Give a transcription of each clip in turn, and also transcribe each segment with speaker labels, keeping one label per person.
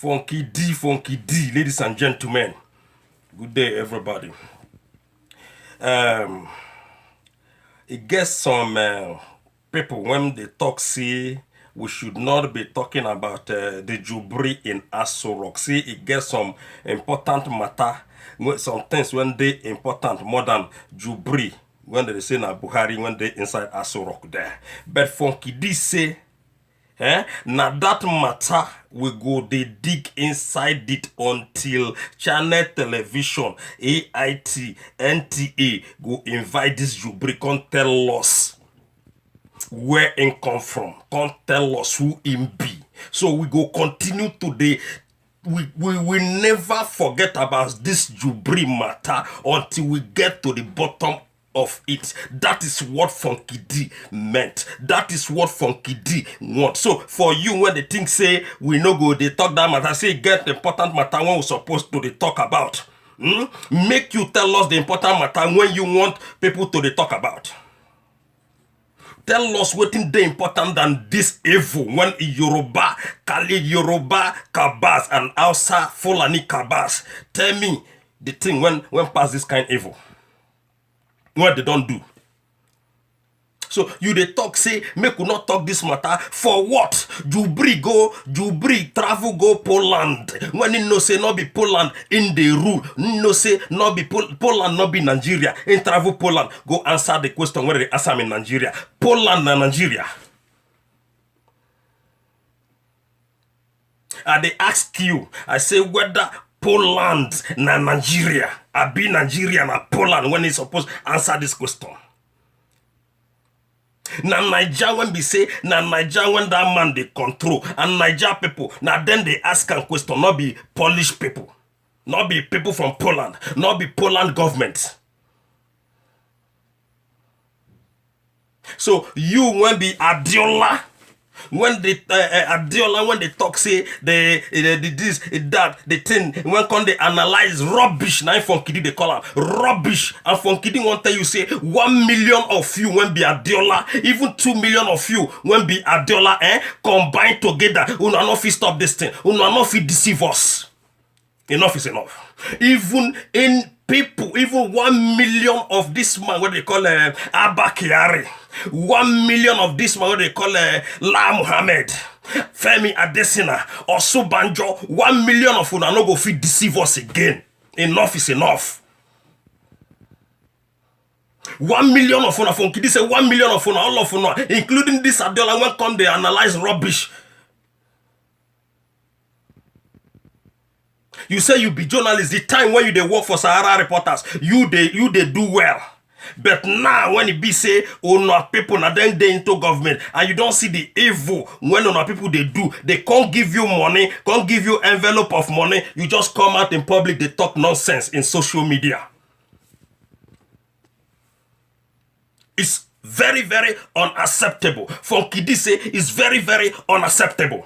Speaker 1: Funky D, ladies and gentlemen. Good day, everybody. It gets some people when they talk, say we should not be talking about the Jubri in Aso Rock. See, it gets some important matter. Some things when they important more than Jubri when they say na Buhari when they inside Aso Rock there. But Funky D say. Now that matter we go they dig inside it until channel television, AIT, NTA go invite this Jubri, come tell us where him come from, come tell us who him be. So we go continue today. We will never forget about this Jubri matter until we get to the bottom of it. That is what Funky D meant. That is what Funky D want. So for you, when they think say we no go they talk that matter, say get the important matter when we supposed to they talk about. Make you tell us the important matter when you want people to they talk about. Tell us what is important than this evil when Yoruba, Kali Yoruba, Kabas and Hausa Fulani Kabas. Tell me the thing when pass this kind of evil. What they don't do. So you they talk say make we not talk this matter for what? Jubri travel go Poland. When you know say not be Poland in the rule. No say not be Poland not be Nigeria. In travel Poland go answer the question where they answer in Nigeria. Poland and Nigeria. And they ask you, I say whether Poland na Nigeria. I be Nigeria na Poland when it's supposed to answer this question. Na Niger when be say, na Niger when that man they control. And Niger people, now then they ask a question, not be Polish people. Not be people from Poland. Not be Poland government. So you when be Adiola. When they Adiola when they talk say this that the thing when come they analyze rubbish now Funky D they call them rubbish and Funky D want tell you say 1 million of you when be Adiola even 2 million of you when be Adiola combined together una no fit stop this thing una no fit deceive us. Enough is enough. Even in people, even 1 million of this man, what they call Abba Kyari, 1 million of this man, what they call La Muhammad, Femi Adesina, or Sobanjo, 1 million of una no go fit deceive us again. Enough is enough. 1 million of una, Funky D say 1 million of una, all of una, including this Adiola, when come they analyze rubbish. You say you be journalist. The time when you they work for Sahara Reporters, you they do well. But now when it be say, oh no people now then they into government and you don't see the evil when no people they do, they can't give you money, can't give you envelope of money. You just come out in public, they talk nonsense in social media. It's very, very unacceptable. Funky D say it's very, very unacceptable.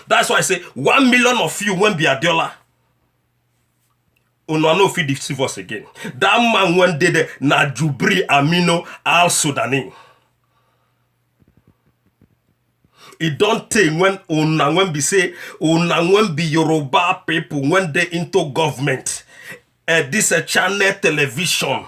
Speaker 1: That's why I say 1 million of you won't be Adiola. Uno no fit deceive us again. That man one day na Jubri Amino Al Sudani. It don't take when una when be say una when be Yoruba people when they into government. This a channel television,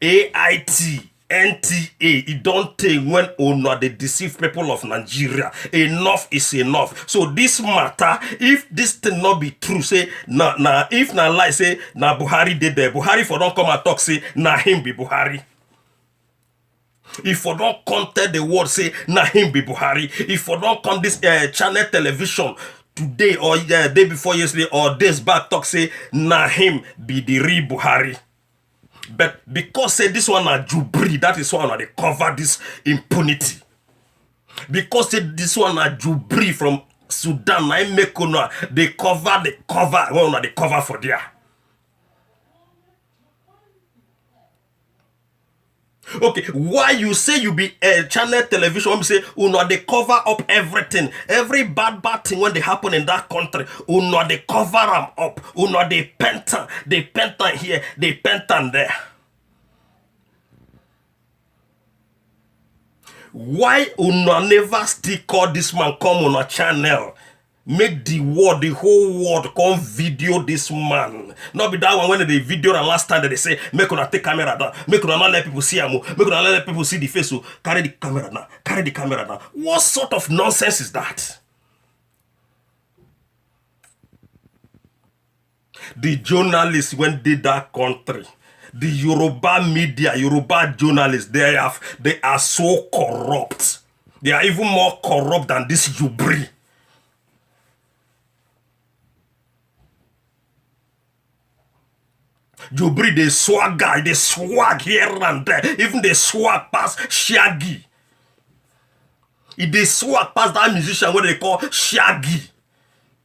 Speaker 1: AIT, NTA. It don't take when una they deceive people of Nigeria. Enough is enough. So this matter, if this thing not be true, say if na lie, say na Buhari did there. Buhari for don't come and talk, say na him be Buhari. If for don't come tell the word, say na him be Buhari. If for don't come this channel television today or day before yesterday or days back talk, say na him be the real Buhari. But because say this one are Jubri, that is why they cover this impunity. Because say this one are Jubri from Sudan, I make una they cover well they cover for there. Okay, why you say you be channel television? When you say una they cover up everything, every bad thing when they happen in that country, una they cover them up, una they pentan here, they pentan there. Why una never still call this man come on a channel Make the world, the whole world come video this man. Not be that one when they video the last time that they say, make una take camera down, make una not let people see him, make una not let people see the face, so carry the camera down, carry the camera down. What sort of nonsense is that? The journalists when they that country, the Yoruba media, Yoruba journalists, they are so corrupt. They are even more corrupt than this Jubri. Jubri, they swag guy, they swag here and there. Even they swag past Shaggy. They swag past that musician what they call Shaggy.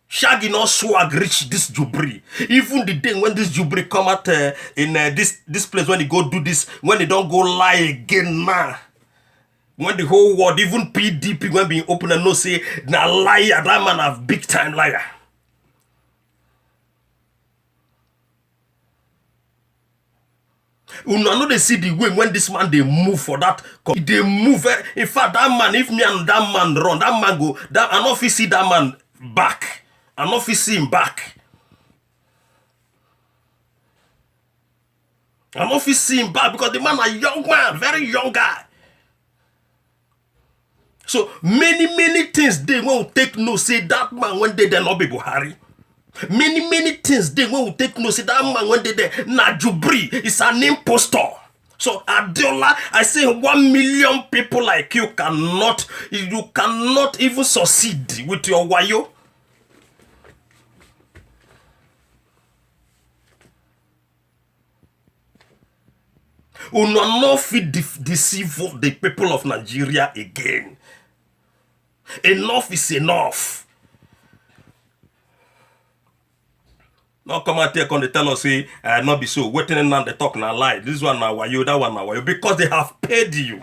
Speaker 1: Shaggy not swag reach this Jubri. Even the day when this Jubri come out in this place, when they go do this, when they don't go lie again now. When the whole world, even PDP, when being open and no say, na liar, that man have big time liar. You know they see the way when this man they move for that. They move. In fact, that man, if me and that man run, that man go. I know if you see that man back. I know if you see him back. I know if you see him back because the man a young man, very young guy. So many things they won't take no say that man when they not be Buhari. Many things they won't take no say that man when they na Jubri is an impostor. So Adiola, I say 1 million people like you cannot even succeed with your wayo. You not fit deceive the people of Nigeria again. Enough is enough. Now come and take on the tell us say not be so. Waiting and now they talk now lie. This one now why you, that one now why you, because they have paid you.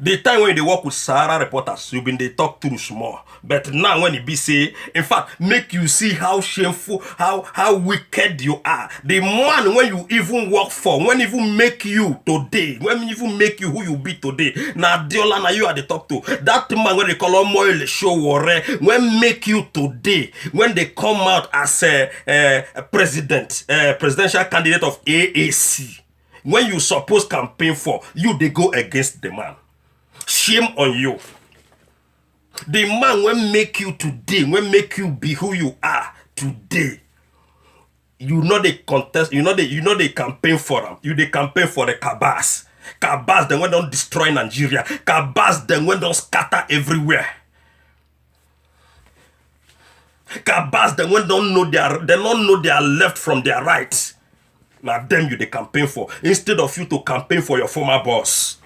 Speaker 1: The time when they work with Sahara reporters, you been they talk too small. But now when it be say, in fact, make you see how shameful, how wicked you are. The man when you even work for, when even make you today, when even make you who you be today. Now Diola, now you are the talk to. That man when they call on Moyle show warre, when make you today, when they come out as a presidential candidate of AAC, when you suppose campaign for, you they go against the man. Shame on you. The man will make you today, will make you be who you are today. You know they contest, you know they campaign for them. You they campaign for the Kabas. Kabas, then when don't destroy Nigeria. Kabas, then when don't scatter everywhere. Kabas, then when don't know their left from their right. Now them you they campaign for. Instead of you to campaign for your former boss.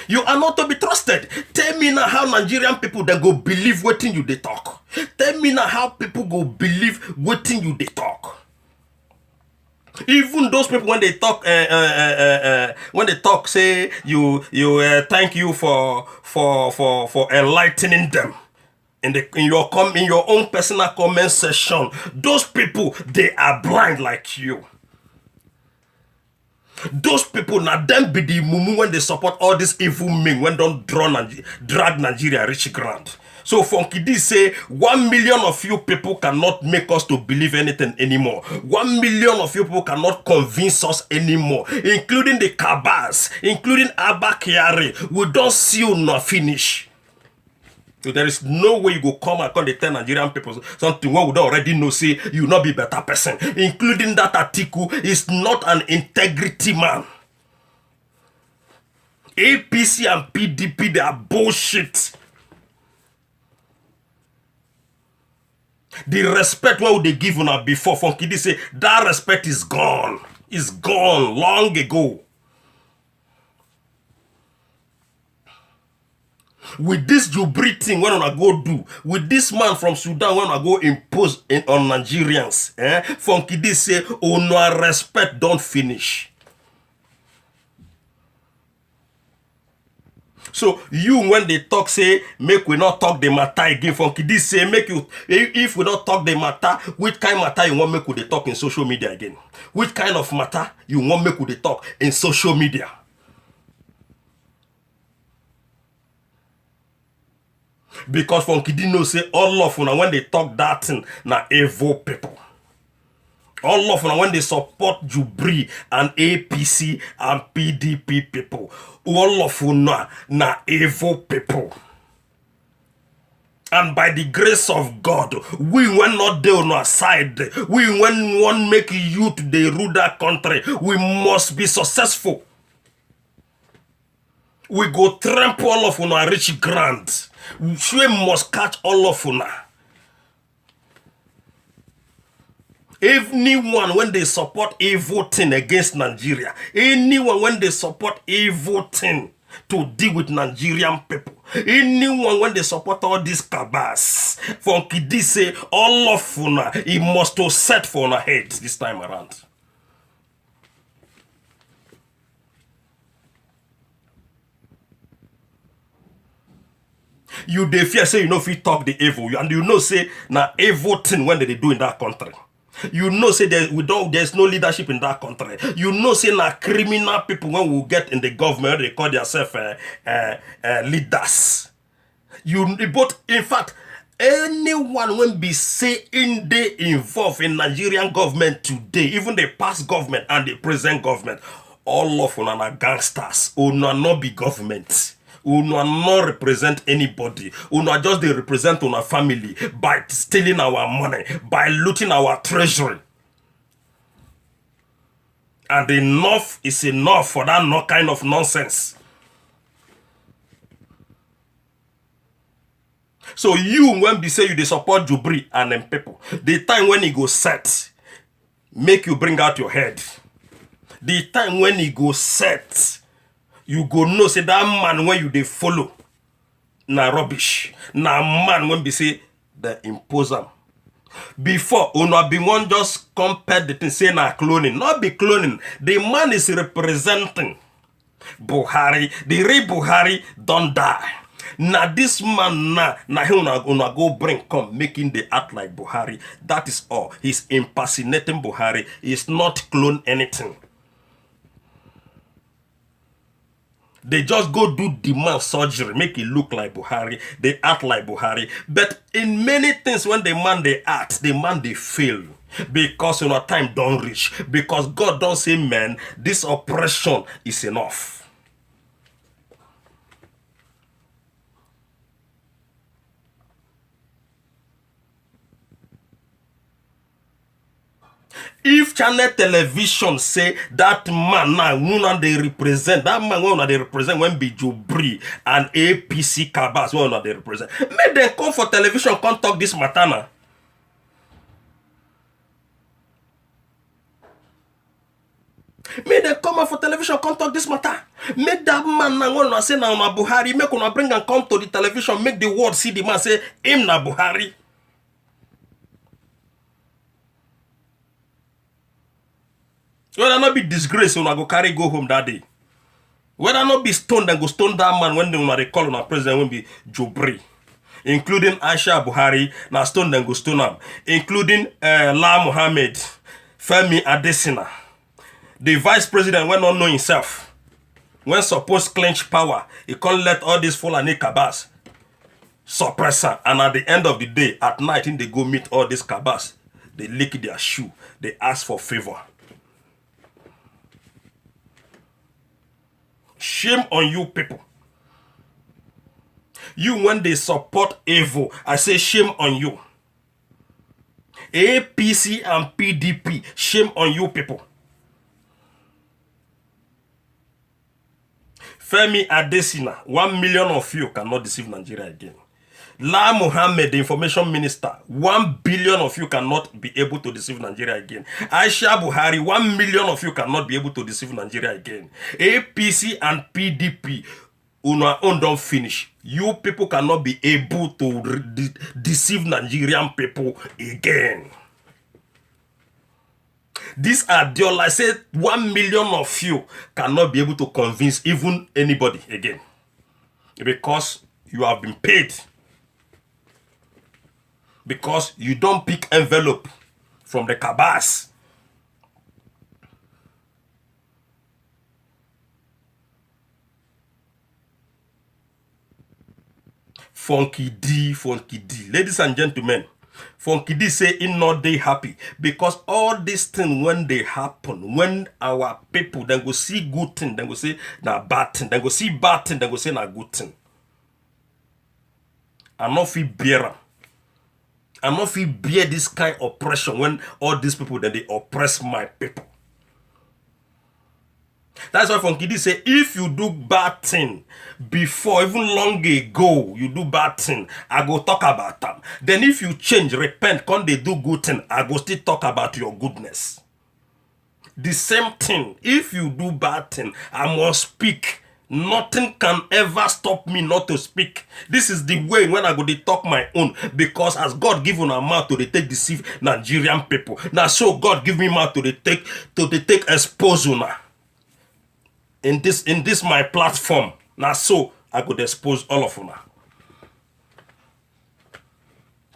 Speaker 1: You are not to be trusted. Tell me now how Nigerian people then go believe what you they talk. Tell me now how people go believe what you they talk. Even those people when they talk, say you thank you for enlightening them. In your own personal comment section, those people they are blind like you. Those people now them be the mumu when they support all this evil men when don't drag Nigeria reach ground. So Funky D say 1 million of you people cannot make us to believe anything anymore. 1 million of you people cannot convince us anymore, including the Kabas, including Abba Kyari. We don't see you nor finish. So there is no way you go come and come and tell Nigerian people something what we don't already know, say you not be better person. Including that Atiku is not an integrity man. APC and PDP, they are bullshit. The respect what they give on before Funky D say that respect is gone. It's gone long ago. With this Jubri thing, when I go do, with this man from Sudan, when I go impose on Nigerians, Funky D say, oh no, respect don't finish. So you, when they talk, say, make we not talk the matter again. Funky D say, make you, if we don't talk the matter, which kind of matter you want make we they talk in social media again? Which kind of matter you want make we they talk in social media? Because from Kidino say all of una when they talk that thing, na evil people. All of them when they support Jubri and APC and PDP people, all of them na evil people. And by the grace of God, we will not there on our side. We when want make youth they rule that country, we must be successful. We go trample all of una rich ground. We must catch all of una. Anyone when they support evil thing against Nigeria, anyone when they support evil thing to deal with Nigerian people, anyone when they support all these cabals, from Kidi say all of una, it must to set for una head this time around. You dey fear say you know if you talk the evil, and you know say na evil thing when they do in that country. You know say there's no leadership in that country. You know say na criminal people when we get in the government they call themselves leaders. You both in fact anyone when be say in they involved in Nigerian government today, even the past government and the present government, all of them are gangsters. Una not be government. Una not represent anybody. Una just they represent una family by stealing our money, by looting our treasury. And enough is enough for that no kind of nonsense. So you when be say you they support Jubri and them people, the time when he go set, make you bring out your head. The time when he go set, you go know say that man when you they follow na rubbish. Na man when be say they impose them. Before una be one just compare the thing say na cloning. Not be cloning. The man is representing Buhari. The real Buhari don't die. Now this man na him una go bring come making the act like Buhari. That is all. He's impersonating Buhari. He's not clone anything. They just go do demand surgery, make it look like Buhari. They act like Buhari. But in many things, when the man they act, the man they fail. Because you know time don't reach. Because God don't say, man, this oppression is enough. If channel television say that man now when they represent, that man when they represent when be Jubri and APC cabals when they represent, make them come for television, come talk this matter now. Make them come out for television, come talk this matter. Make that man now when say na Buhari, make una bring and come to the television, make the world see the man say him na Buhari. Whether not be disgrace, when I go carry go home that day. Whether not be stoned, then go stone that man when they call on a president will be Jubri. Including Aisha Buhari, now stone then go stone him. Including La Mohammed, Femi Adesina. The vice president when not know himself. When supposed clench power, he can't let all these Fulani cabals suppress her. And at the end of the day, at night, they go meet all these cabals. They lick their shoe. They ask for favor. Shame on you people. You when they support evil, I say shame on you. APC and PDP, shame on you people. Femi Adesina, 1 million of you cannot deceive Nigeria again. La Mohammed, the information minister, 1 billion of you cannot be able to deceive Nigeria again. Aisha Buhari, 1 million of you cannot be able to deceive Nigeria again. APC and PDP, una own don't finish. You people cannot be able to deceive Nigerian people again. These are the I said 1 million of you cannot be able to convince even anybody again. Because you have been paid. Because you don't pick envelope from the cabas. Funky D, Funky D. Ladies and gentlemen, Funky D say in not they happy because all these things when they happen, when our people then go see good thing, then go say na bad thing, then go see bad thing, then go say na good thing. I not feel bear. I not feel bear this kind of oppression when all these people then they oppress my people. That's why Funky D say if you do bad thing before, even long ago, you do bad thing, I go talk about them. Then if you change, repent, come they do good thing, I go still talk about your goodness. The same thing, if you do bad thing, I must speak. Nothing can ever stop me not to speak. This is the way when I go to talk my own, because as God given a mouth to take deceive Nigerian people. Now so God give me mouth to take expose una. In this my platform. Now so I could expose all of una.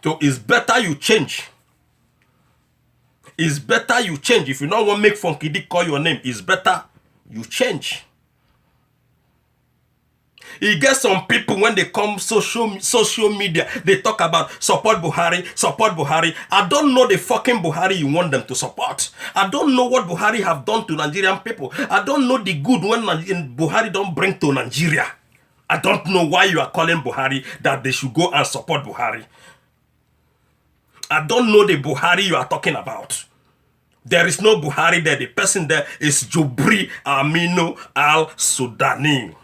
Speaker 1: So it's better you change. It's better you change. If you don't want to make Funky D call your name, it's better you change. You get some people when they come social media, they talk about support Buhari, support Buhari. I don't know the fucking Buhari you want them to support. I don't know what Buhari have done to Nigerian people. I don't know the good when Buhari don't bring to Nigeria. I don't know why you are calling Buhari that they should go and support Buhari. I don't know the Buhari you are talking about. There is no Buhari there. The person there is Jubri Aminu al-Sudani.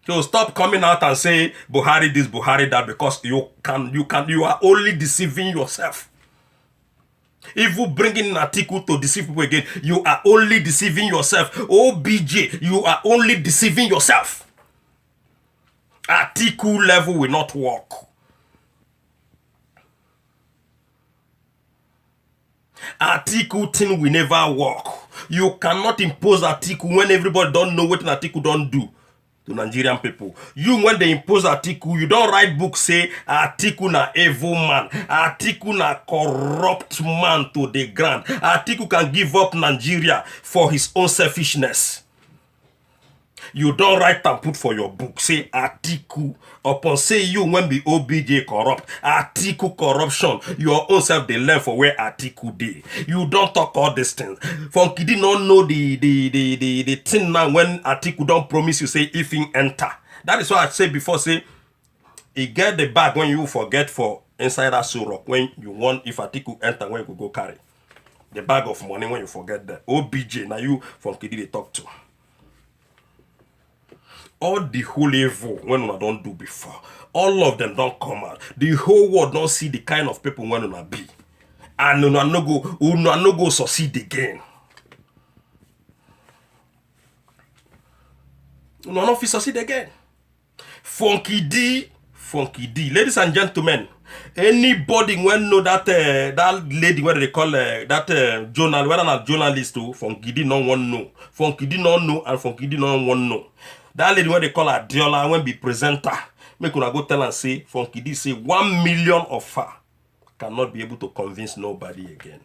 Speaker 1: So stop coming out and say Buhari this, Buhari that, because you are only deceiving yourself. If you bring in an article to deceive people again, you are only deceiving yourself. OBJ, you are only deceiving yourself. Article level will not work. Article thing will never work. You cannot impose article when everybody don't know what an article don't do to Nigerian people. You, when they impose article, you don't write book say article na evil man, article na corrupt man to the ground. Article can give up Nigeria for his own selfishness. You don't write and put for your book say article upon say you when be OBJ corrupt, article corruption, your own self they learn for where article dey. You don't talk all these things. Funky D not know the thing now when article don't promise you say if he enter. That is why I say before say he get the bag when you forget for inside that Surok when you want if article enter when you go carry the bag of money when you forget that. OBJ now you Funky D they talk to. All the whole evil when una don't do before, all of them don't come out. The whole world don't see the kind of people when una be, and una no go succeed again. Una no fit succeed again. Funky D, ladies and gentlemen. Anybody when know that lady what they call that journal, whether not journalist too, Funky D no one know. Funky D no know and Funky D no one know. That lady when they call her Diola when be presenter, make una go tell and say Funky D say 1 million of her cannot be able to convince nobody again.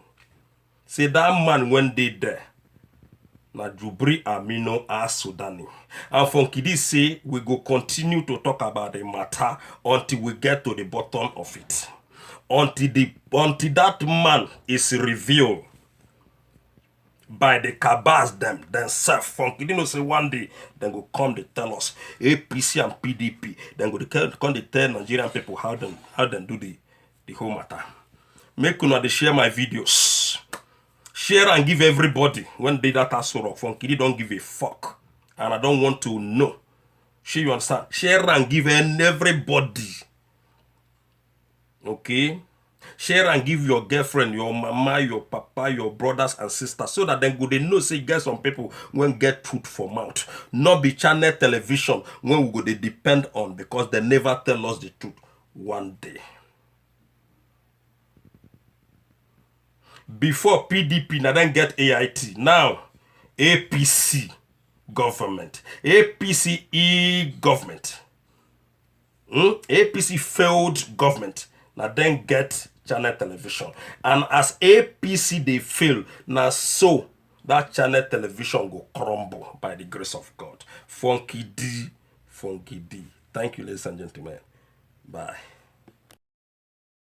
Speaker 1: Say that man when they there, na Jubri Aminu al-Sudani. And Funky D say we go continue to talk about the matter until we get to the bottom of it. Until that man is revealed by the cabals themselves. Funky D know say one day then go come to tell us APC and PDP. Then go come to tell Nigerian people how them do the whole matter. Make una dey share my videos. Share and give everybody. When they that are so Funky D don't give a fuck. And I don't want to know. Sure you understand? Share and give everybody. Okay? Share and give your girlfriend, your mama, your papa, your brothers and sisters, so that then go they know say get some people when get truth for mouth. Not be channel television when we go they depend on because they never tell us the truth one day. Before PDP now then get AIT. Now APC government. APC government. APC failed government. Now then get channel television. And as APC they fail, now so that channel television go crumble by the grace of God. Funky D Thank you, ladies and gentlemen. Bye.